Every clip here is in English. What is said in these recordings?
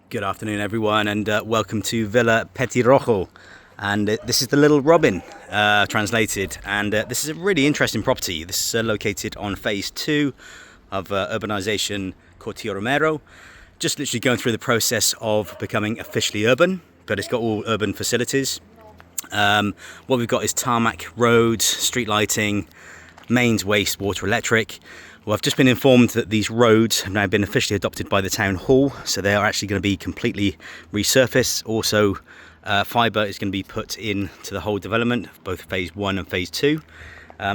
Good afternoon, everyone, and welcome to Villa Petirrojo. And this is the Little Robin, translated. And this is a really interesting property. This is located on phase 2 of urbanization Cortijo Romero. Just literally going through the process of becoming officially urban, but it's got all urban facilities. What we've got is tarmac roads, street lighting, mains, waste, water, electric. Well, I've just been informed that these roads have now been officially adopted by the town hall, so they are actually going to be completely resurfaced. Also, fibre is going to be put into the whole development, both phase 1 and phase 2.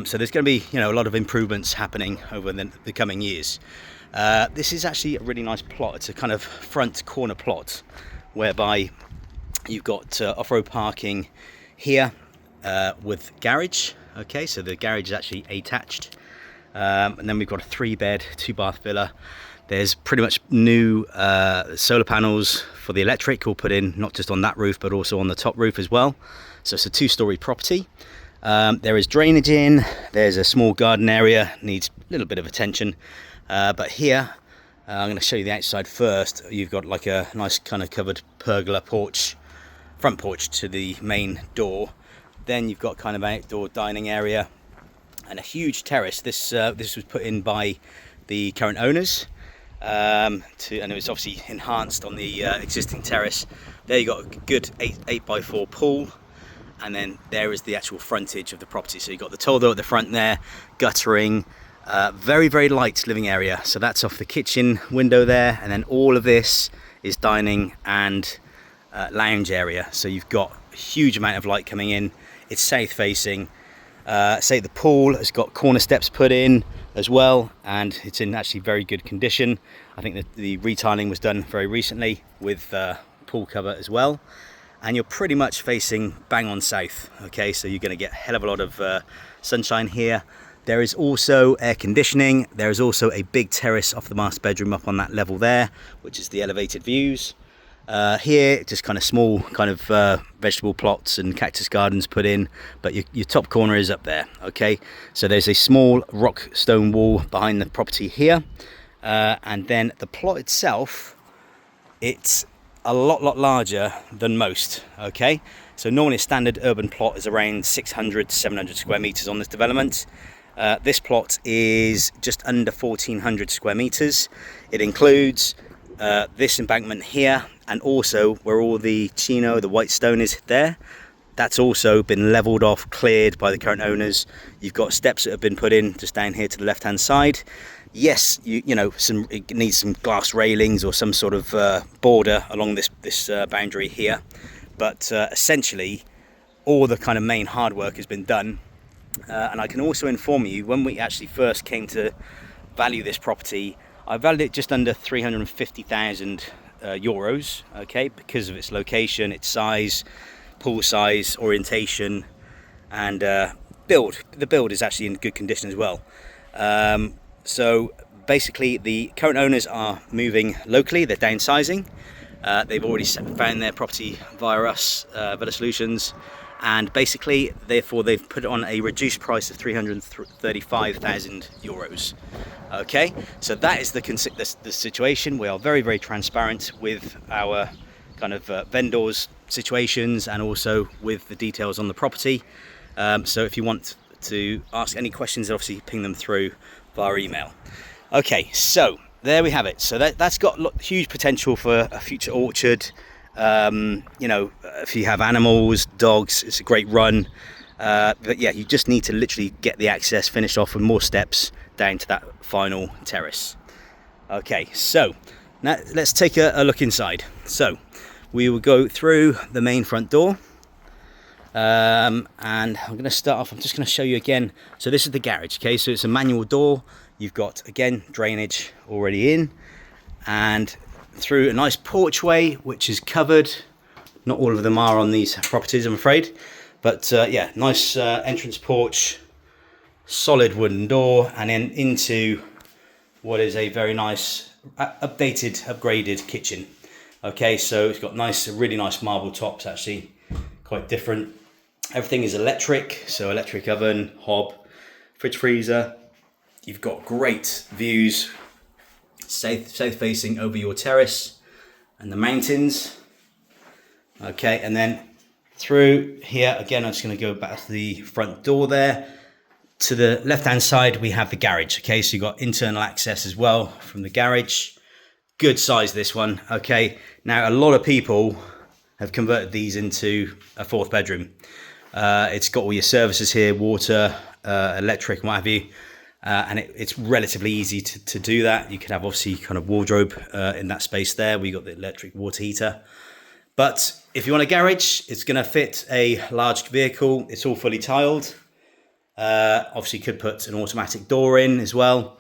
So there's going to be, a lot of improvements happening over the coming years. This is actually a really nice plot. It's a kind of front corner plot, whereby you've got off-road parking here with garage. Okay, so the garage is actually attached. And then we've got a 3-bed, 2-bath villa. There's pretty much new solar panels for the electric, all put in not just on that roof but also on the top roof as well. So it's a 2-story property. There is drainage in. There's a small garden area, needs a little bit of attention. But here, I'm going to show you the outside first. You've got like a nice kind of covered pergola porch, front porch to the main door. Then you've got kind of outdoor dining area and a huge terrace. This was put in by the current owners, and it was obviously enhanced on the existing terrace. There you got a good 8x4 pool, and then there is the actual frontage of the property. So you've got the toldo at the front there, guttering, very, very light living area. So that's off the kitchen window there, and then all of this is dining and lounge area. So you've got a huge amount of light coming in. It's south facing. Say the pool has got corner steps put in as well, and it's in actually very good condition. I think that the retiling was done very recently with pool cover as well, and you're pretty much facing bang on south. Okay, so you're going to get a hell of a lot of sunshine here. There is also air conditioning. There is also a big terrace off the master bedroom up on that level there, which is the elevated views. Here, just kind of small kind of vegetable plots and cactus gardens put in, but your top corner is up there. Okay, so there's a small rock stone wall behind the property here, and then the plot itself, it's a lot larger than most. Okay, so normally a standard urban plot is around 600 to 700 square meters on this development. This plot is just under 1400 square meters. It includes this embankment here, and also where all the chino, the white stone is there, that's also been leveled off, cleared by the current owners. You've got steps that have been put in just down here to the left hand side. Yes, it needs some glass railings or some sort of border along this boundary here, but essentially all the kind of main hard work has been done. And I can also inform you, when we actually first came to value this property, I valued it just under 350,000 euros, okay, because of its location, its size, pool size, orientation, and build. The build is actually in good condition as well. So basically the current owners are moving locally, they're downsizing. They've already found their property via us, VillaSolutions, and basically therefore they've put it on a reduced price of 335,000 euros. Okay, so that is the situation. We are very, very transparent with our kind of vendors' situations, and also with the details on the property. So if you want to ask any questions, obviously ping them through via email. Okay, so there we have it. So that's got huge potential for a future orchard. If you have animals, dogs, it's a great run. But yeah, you just need to literally get the access finished off with more steps down to that final terrace. Okay, so now let's take a look inside. So we will go through the main front door, and I'm going to start off. I'm just going to show you again. So this is the garage. Okay, so it's a manual door. You've got, again, drainage already in, and through a nice porchway which is covered. Not all of them are on these properties, I'm afraid, but yeah, nice entrance porch, solid wooden door, and then into what is a very nice updated, upgraded kitchen. Okay, so it's got really nice marble tops, actually quite different. Everything is electric, so electric oven, hob, fridge, freezer. You've got great views, south facing over your terrace. and the mountains. Okay, and then through here again, I'm just going to go back to the front door there. To the left hand side we have the garage. Okay, so you've got internal access as well from the garage. Good size, this one. Okay, now a lot of people have converted these into a 4th bedroom. It's got all your services here, water, electric, what have you, and it's relatively easy to do that. You could have obviously kind of wardrobe in that space there. We got the electric water heater. But if you want a garage, it's going to fit a large vehicle. It's all fully tiled. Obviously could put an automatic door in as well.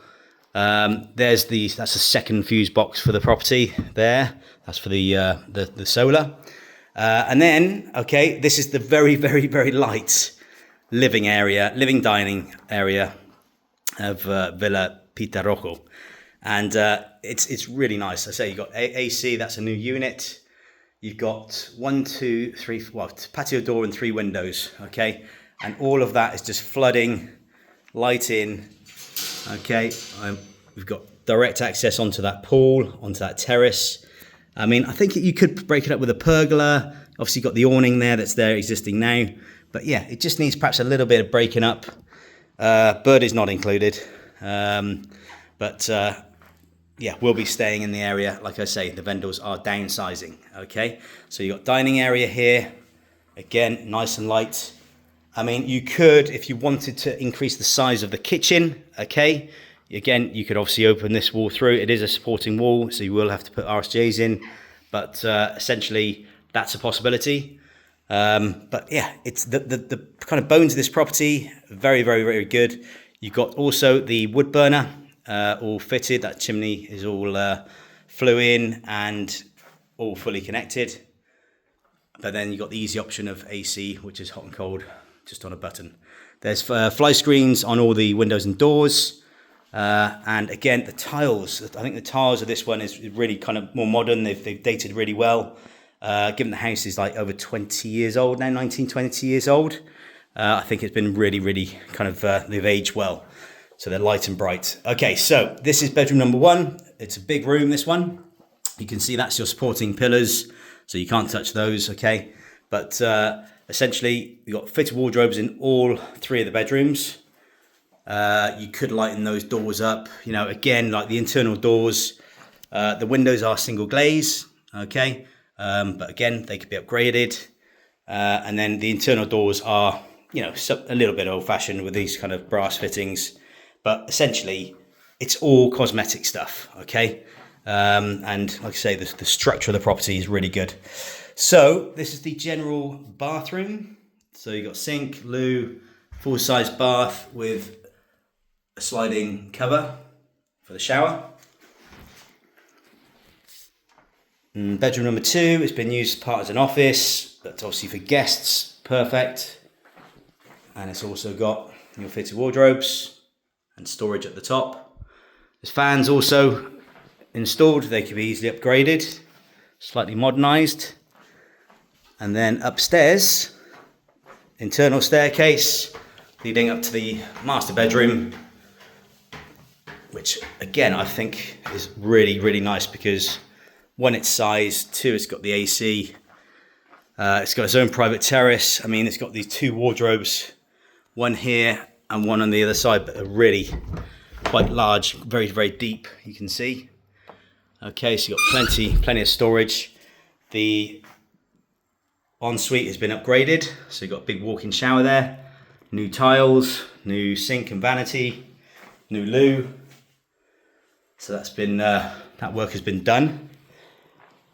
That's a second fuse box for the property there. That's for the solar. And then, okay, this is the very, very, very light living dining area of Villa Petirrojo. And it's really nice. I say you've got AC, that's a new unit. You've got 1, 2, 3, patio door and 3 windows, okay? And all of that is just flooding, light in, okay? We've got direct access onto that pool, onto that terrace. I mean, I think you could break it up with a pergola. Obviously, you've got the awning there that's there existing now. But yeah, it just needs perhaps a little bit of breaking up. Bird is not included. Yeah, we'll be staying in the area. Like I say, the vendors are downsizing, okay? So you've got dining area here. Again, nice and light. I mean, you could, if you wanted to increase the size of the kitchen, okay? Again, you could obviously open this wall through. It is a supporting wall, so you will have to put RSJs in. But essentially, that's a possibility. But yeah, it's the kind of bones of this property, very, very, very good. You've got also the wood burner all fitted. That chimney is all flew in and all fully connected. But then you've got the easy option of AC, which is hot and cold, just on a button. There's fly screens on all the windows and doors. And again, the tiles, I think the tiles of this one is really kind of more modern. They've dated really well. Given the house is like over 20 years old now, 19, 20 years old. I think it's been really, really kind of, they've aged well. So they're light and bright. Okay, so this is bedroom number 1. It's a big room, this one. You can see that's your supporting pillars, so you can't touch those, okay? But essentially, you've got fitted wardrobes in all 3 of the bedrooms. You could lighten those doors up. You know, again, like the internal doors, the windows are single glaze, okay? But again, they could be upgraded. And then the internal doors are, you know, a little bit old-fashioned with these kind of brass fittings. But essentially, it's all cosmetic stuff, okay? And like I say, the structure of the property is really good. So this is the general bathroom. So you've got sink, loo, full-size bath with a sliding cover for the shower. And bedroom number 2 has been used part as an office, but obviously for guests, perfect. And it's also got your fitted wardrobes and storage at the top. There's fans also installed. They can be easily upgraded, slightly modernised. And then upstairs, internal staircase leading up to the master bedroom, which again I think is really, really nice because 1, it's size, 2, it's got the AC, it's got its own private terrace. I mean, it's got these 2 wardrobes, 1 here and 1 on the other side, but they're really quite large, very, very deep, you can see. Okay, so you've got plenty of storage. The ensuite has been upgraded, so you've got a big walk-in shower there, new tiles, new sink and vanity, new loo. So that's been that work has been done.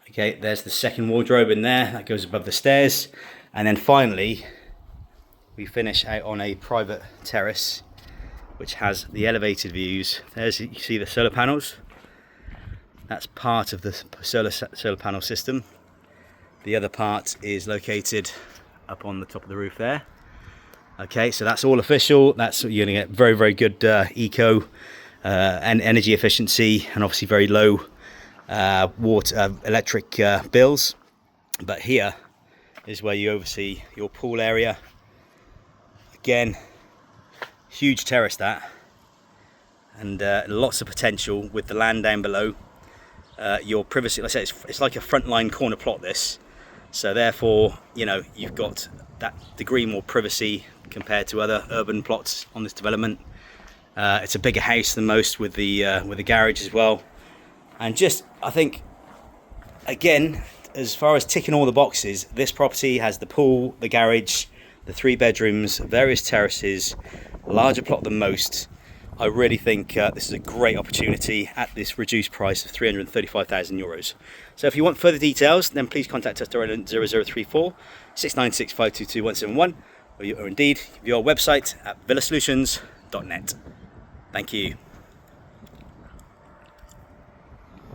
Okay, there's the second wardrobe in there that goes above the stairs, and then finally we finish out on a private terrace which has the elevated views. There's, you see the solar panels. That's part of the solar panel system. The other part is located up on the top of the roof there. Okay, so that's all official. That's, you're going to get very, very good eco and energy efficiency, and obviously very low electric bills. But here is where you oversee your pool area. Again, huge terrace that, and lots of potential with the land down below. your privacy. Let's say it's like a frontline corner plot, this, so therefore, you know, you've got that degree more privacy compared to other urban plots on this development. It's a bigger house than most, with the garage as well, and just, I think, again, as far as ticking all the boxes, this property has the pool, the garage, the 3 bedrooms, various terraces, larger plot than most. I really think this is a great opportunity at this reduced price of €335,000. So if you want further details, then please contact us directly on 0034 696 522 171, or indeed via our website at villasolutions.net. Thank you.